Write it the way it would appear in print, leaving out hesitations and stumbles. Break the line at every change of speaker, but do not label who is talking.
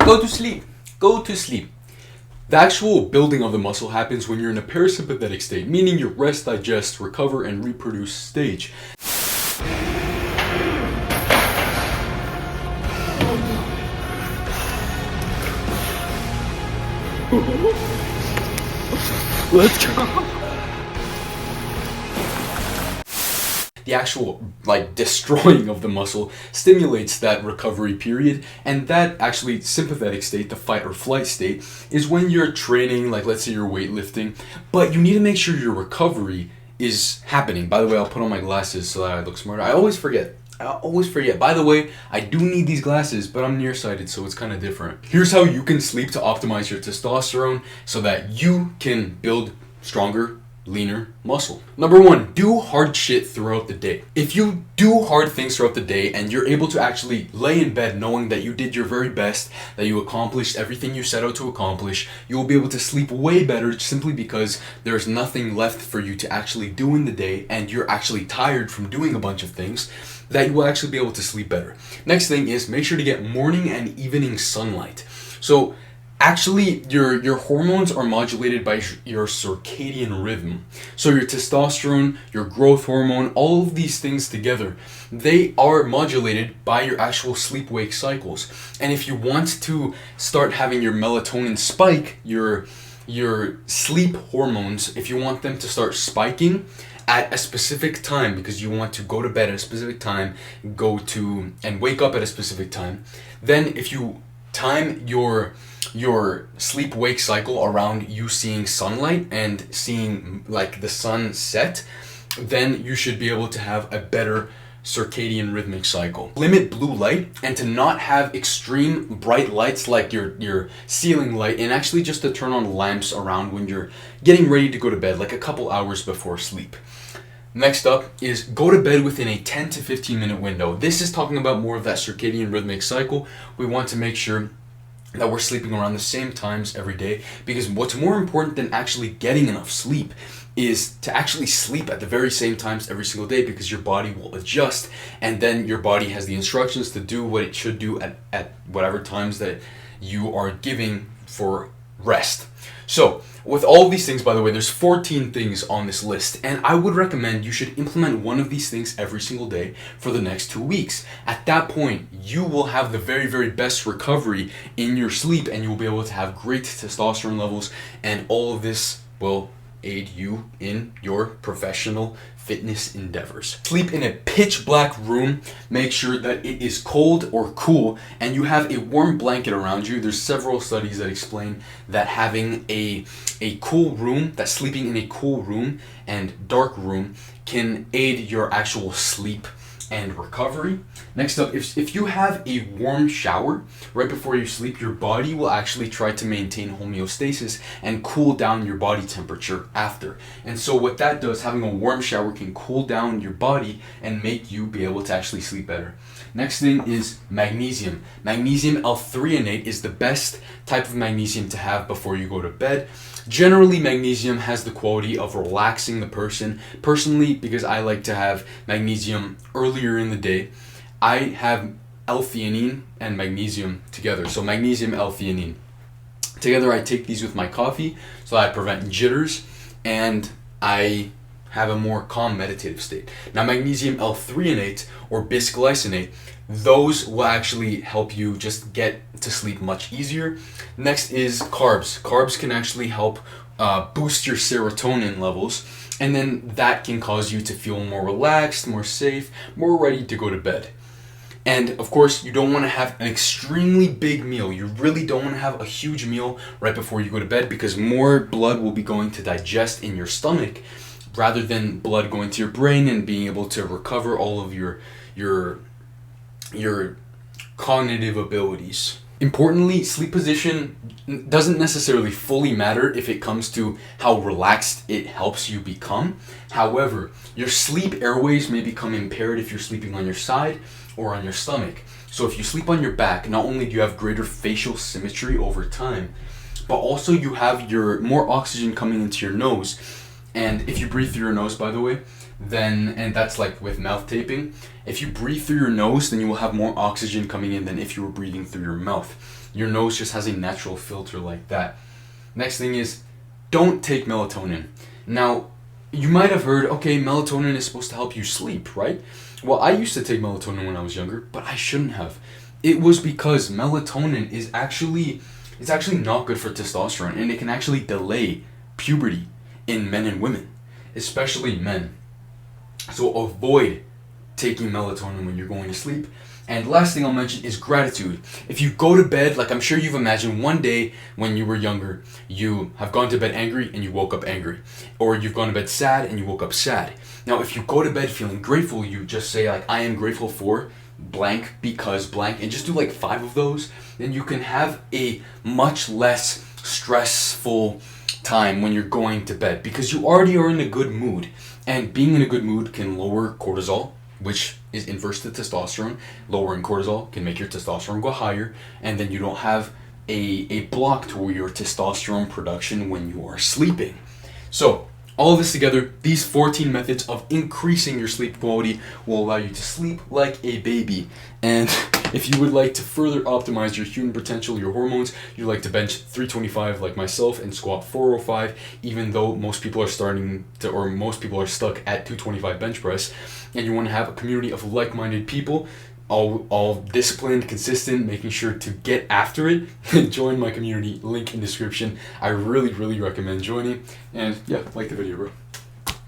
Go to sleep. Go to sleep. The actual building of the muscle happens when you're in a parasympathetic state, meaning your rest, digest, recover, and reproduce stage. Let's go. The actual destroying of the muscle stimulates that recovery period, and that actually sympathetic state, the fight or flight state, is when you're training, like let's say you're weightlifting, but you need to make sure your recovery is happening. By the way, I'll put on my glasses so that I look smarter. I always forget. By the way, I do need these glasses, but I'm nearsighted, so it's kind of different. Here's how you can sleep to optimize your testosterone so that you can build stronger, leaner muscle. Number 1, do hard shit throughout the day. If you do hard things throughout the day and you're able to actually lay in bed knowing that you did your very best, that you accomplished everything you set out to accomplish, you will be able to sleep way better simply because there's nothing left for you to actually do in the day and you're actually tired from doing a bunch of things, that you will actually be able to sleep better. Next thing is make sure to get morning and evening sunlight. So actually, your hormones are modulated by your circadian rhythm. So your testosterone, your growth hormone, all of these things together, they are modulated by your actual sleep-wake cycles. And if you want to start having your melatonin spike, your sleep hormones, if you want them to start spiking at a specific time because you want to go to bed at a specific time, and wake up at a specific time, then if you time your sleep-wake cycle around you seeing sunlight and seeing the sun set, then you should be able to have a better circadian rhythmic cycle. Limit blue light and to not have extreme bright lights like your ceiling light, and actually just to turn on lamps around when you're getting ready to go to bed, like a couple hours before sleep. Next up is go to bed within a 10 to 15 minute window. This is talking about more of that circadian rhythmic cycle. We want to make sure that we're sleeping around the same times every day, because what's more important than actually getting enough sleep is to actually sleep at the very same times every single day, because your body will adjust and then your body has the instructions to do what it should do at whatever times that you are giving for rest. So with all of these things, by the way, there's 14 things on this list, and I would recommend you should implement one of these things every single day for the next 2 weeks. At that point, you will have the very, very best recovery in your sleep, and you will be able to have great testosterone levels, and all of this will aid you in your professional fitness endeavors. Sleep in a pitch black room. Make sure that it is cold or cool and you have a warm blanket around you. There's several studies that explain that having a cool room, that sleeping in a cool room and dark room can aid your actual sleep and recovery. Next up, if you have a warm shower right before you sleep, your body will actually try to maintain homeostasis and cool down your body temperature after. And so what that does, having a warm shower can cool down your body and make you be able to actually sleep better. Next thing is magnesium. Magnesium L-threonate is the best type of magnesium to have before you go to bed. Generally, magnesium has the quality of relaxing the person. Personally, because I like to have magnesium earlier in the day, I have L-theanine and magnesium together. So magnesium, L-theanine. Together I take these with my coffee so I prevent jitters and I have a more calm meditative state. Now magnesium L-threonate or bisglycinate, those will actually help you just get to sleep much easier. Next is carbs. Carbs can actually help boost your serotonin levels, and then that can cause you to feel more relaxed, more safe, more ready to go to bed. And of course, you don't want to have an extremely big meal. You really don't want to have a huge meal right before you go to bed, because more blood will be going to digest in your stomach rather than blood going to your brain and being able to recover all of your cognitive abilities. Importantly, sleep position doesn't necessarily fully matter if it comes to how relaxed it helps you become. However, your sleep airways may become impaired if you're sleeping on your side or on your stomach. So if you sleep on your back, not only do you have greater facial symmetry over time, but also you have more oxygen coming into your nose. And if you breathe through your nose, by the way, then, and that's like with mouth taping, if you breathe through your nose, then you will have more oxygen coming in than if you were breathing through your mouth. Your nose just has a natural filter like that. Next thing is, don't take melatonin. Now, you might have heard, okay, melatonin is supposed to help you sleep, right? Well, I used to take melatonin when I was younger, but I shouldn't have. It was because melatonin is actually not good for testosterone, and it can actually delay puberty in men and women, especially men. So avoid taking melatonin when you're going to sleep. And last thing I'll mention is gratitude. If you go to bed, like I'm sure you've imagined one day when you were younger, you have gone to bed angry and you woke up angry. Or you've gone to bed sad and you woke up sad. Now if you go to bed feeling grateful, you just say like, I am grateful for blank because blank, and just do like 5 of those, then you can have a much less stressful time when you're going to bed because you already are in a good mood. And being in a good mood can lower cortisol, which is inverse to testosterone. Lowering cortisol can make your testosterone go higher, and then you don't have a block to your testosterone production when you are sleeping. So, all of this together, these 14 methods of increasing your sleep quality will allow you to sleep like a baby. And if you would like to further optimize your human potential, your hormones, you'd like to bench 325 like myself and squat 405, even though most people are stuck at 225 bench press, and you want to have a community of like-minded people, all disciplined, consistent, making sure to get after it, join my community, link in description. I really recommend joining. And yeah, like the video, bro.